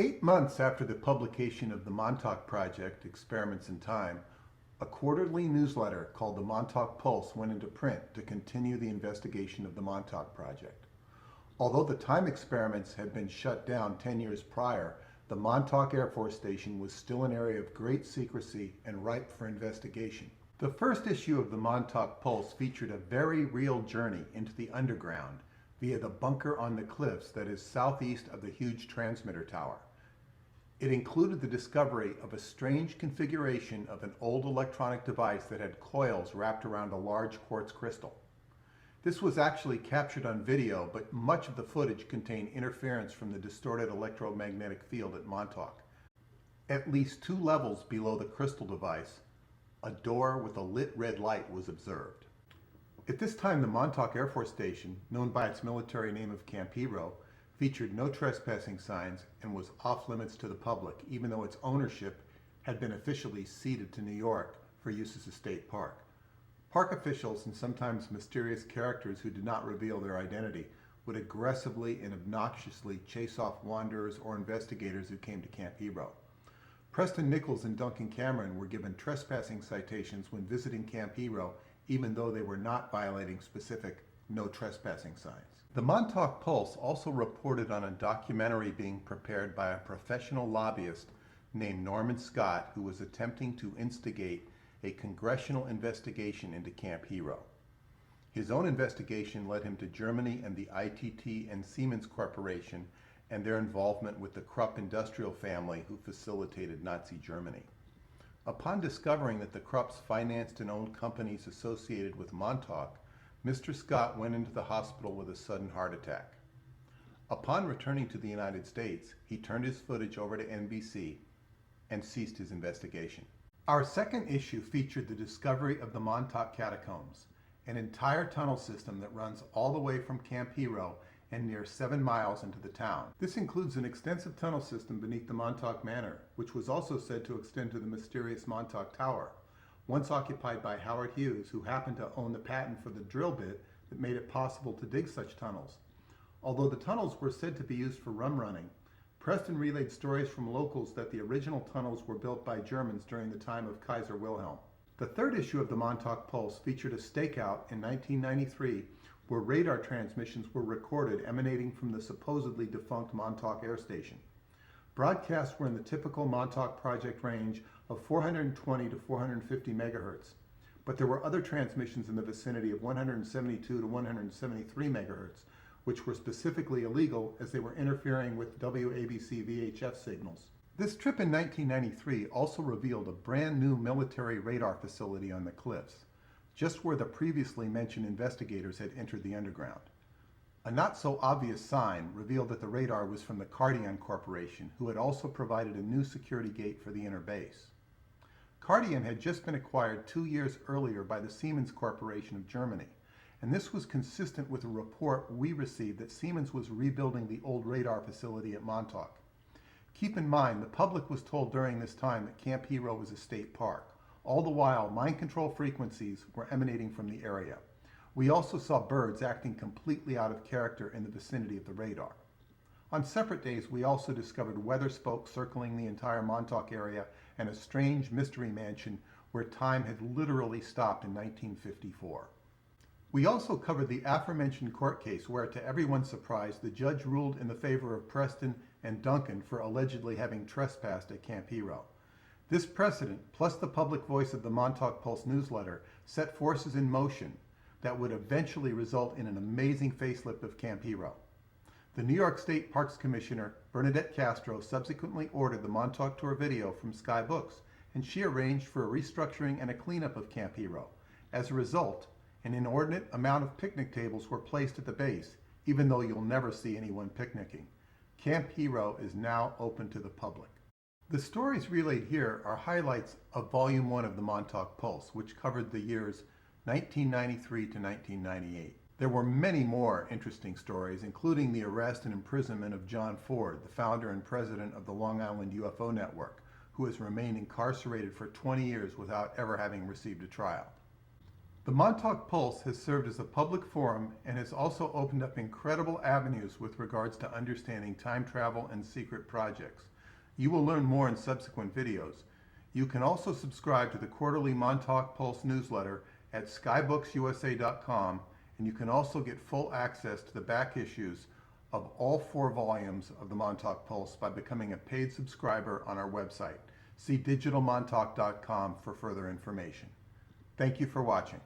8 months after the publication of the Montauk Project, Experiments in Time, a quarterly newsletter called the Montauk Pulse went into print to continue the investigation of the Montauk Project. Although the time experiments had been shut down 10 years prior, the Montauk Air Force Station was still an area of great secrecy and ripe for investigation. The first issue of the Montauk Pulse featured a very real journey into the underground via the bunker on the cliffs that is southeast of the huge transmitter tower. It included the discovery of a strange configuration of an old electronic device that had coils wrapped around a large quartz crystal. This was actually captured on video, but much of the footage contained interference from the distorted electromagnetic field at Montauk. At least 2 levels below the crystal device, a door with a lit red light was observed. At this time, the Montauk Air Force Station, known by its military name of Camp Hero, featured no trespassing signs and was off limits to the public, even though its ownership had been officially ceded to New York for use as a state park. Park officials and sometimes mysterious characters who did not reveal their identity would aggressively and obnoxiously chase off wanderers or investigators who came to Camp Hero. Preston Nichols and Duncan Cameron were given trespassing citations when visiting Camp Hero, even though they were not violating specific no trespassing signs. The Montauk Pulse also reported on a documentary being prepared by a professional lobbyist named Norman Scott, who was attempting to instigate a congressional investigation into Camp Hero. His own investigation led him to Germany and the ITT and Siemens Corporation and their involvement with the Krupp industrial family who facilitated Nazi Germany. Upon discovering that the Krupps financed and owned companies associated with Montauk, Mr. Scott went into the hospital with a sudden heart attack. Upon returning to the United States, he turned his footage over to NBC and ceased his investigation. Our second issue featured the discovery of the Montauk Catacombs, an entire tunnel system that runs all the way from Camp Hero and near 7 miles into the town. This includes an extensive tunnel system beneath the Montauk Manor, which was also said to extend to the mysterious Montauk Tower, once occupied by Howard Hughes, who happened to own the patent for the drill bit that made it possible to dig such tunnels. Although the tunnels were said to be used for rum running, Preston relayed stories from locals that the original tunnels were built by Germans during the time of Kaiser Wilhelm. The third issue of the Montauk Pulse featured a stakeout in 1993 where radar transmissions were recorded emanating from the supposedly defunct Montauk Air Station. Broadcasts were in the typical Montauk Project range of 420 to 450 megahertz, but there were other transmissions in the vicinity of 172 to 173 megahertz, which were specifically illegal as they were interfering with WABC VHF signals. This trip in 1993 also revealed a brand new military radar facility on the cliffs, just where the previously mentioned investigators had entered the underground. A not so obvious sign revealed that the radar was from the Cardian Corporation, who had also provided a new security gate for the inner base. Cardian had just been acquired 2 years earlier by the Siemens Corporation of Germany, and this was consistent with a report we received that Siemens was rebuilding the old radar facility at Montauk. Keep in mind, the public was told during this time that Camp Hero was a state park. All the while, mind control frequencies were emanating from the area. We also saw birds acting completely out of character in the vicinity of the radar. On separate days, we also discovered weather spokes circling the entire Montauk area and a strange mystery mansion where time had literally stopped in 1954. We also covered the aforementioned court case where, to everyone's surprise, the judge ruled in the favor of Preston and Duncan for allegedly having trespassed at Camp Hero. This precedent, plus the public voice of the Montauk Pulse newsletter, set forces in motion that would eventually result in an amazing facelift of Camp Hero. The New York State Parks Commissioner, Bernadette Castro, subsequently ordered the Montauk Tour video from Sky Books, and she arranged for a restructuring and a cleanup of Camp Hero. As a result, an inordinate amount of picnic tables were placed at the base, even though you'll never see anyone picnicking. Camp Hero is now open to the public. The stories relayed here are highlights of Volume 1 of the Montauk Pulse, which covered the years 1993 to 1998. There were many more interesting stories, including the arrest and imprisonment of John Ford, the founder and president of the Long Island UFO Network, who has remained incarcerated for 20 years without ever having received a trial. The Montauk Pulse has served as a public forum and has also opened up incredible avenues with regards to understanding time travel and secret projects, You will learn more in subsequent videos. You can also subscribe to the quarterly Montauk Pulse newsletter at skybooks.usa.com, and you can also get full access to the back issues of all 4 volumes of the Montauk Pulse by becoming a paid subscriber on our website. See digitalmontauk.com for further information. Thank you for watching.